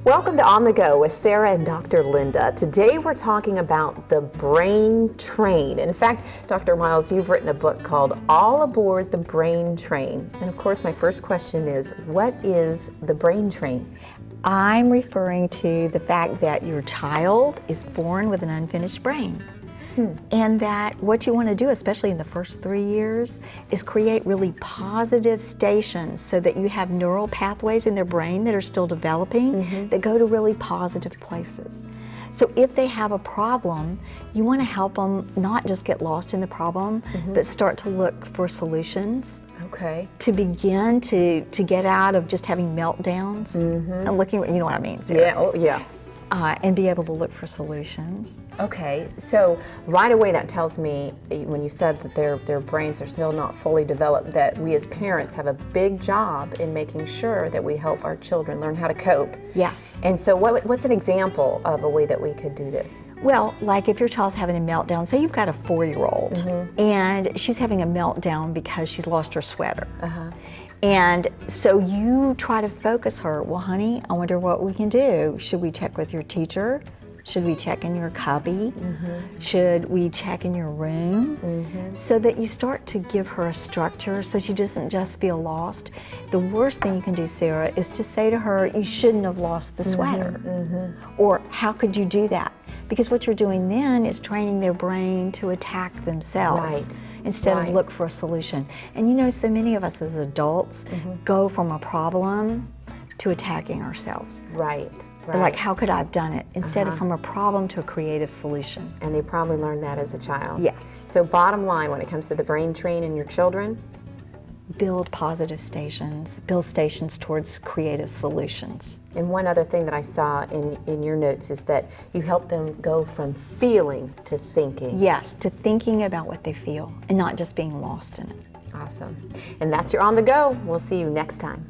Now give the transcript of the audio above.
Welcome to On the Go with Sarah and Dr. Linda. Today we're talking about the brain train. In fact, Dr. Miles, you've written a book called All Aboard the Brain Train. And of course, my first question is, what is the brain train? I'm referring to the fact that your child is born with an unfinished brain. And that what you want to do, especially in the first 3 years, is create really positive stations so that you have neural pathways in their brain that are still developing that go to really positive places. So if they have a problem, you want to help them not just get lost in the problem, but start to look for solutions. Okay. To begin to get out of just having meltdowns and looking, you know what I mean, Sarah? Yeah, oh yeah. And be able to look for solutions. Okay, so right away that tells me, when you said that their brains are still not fully developed, that we as parents have a big job in making sure that we help our children learn how to cope. Yes. And so what's an example of a way that we could do this? Well, like if your child's having a meltdown, say you've got a 4-year-old and she's having a meltdown because she's lost her sweater. And so you try to focus her, well, honey, I wonder what we can do. Should we check with your teacher? Should we check in your cubby? Should we check in your room? So that you start to give her a structure so she doesn't just feel lost. The worst thing you can do, Sarah, is to say to her, you shouldn't have lost the sweater. Or how could you do that? Because what you're doing then is training their brain to attack themselves. Instead of look for a solution. And you know, so many of us as adults go from a problem to attacking ourselves. Right. Like, how could I have done it? Instead of from a problem to a creative solution. And they probably learned that as a child. Yes. So bottom line, when it comes to the brain train in your children? Build positive stations, build stations towards creative solutions. And one other thing that I saw in your notes is that you help them go from feeling to thinking. Yes, to thinking about what they feel and not just being lost in it. Awesome. And that's your On the Go. We'll see you next time.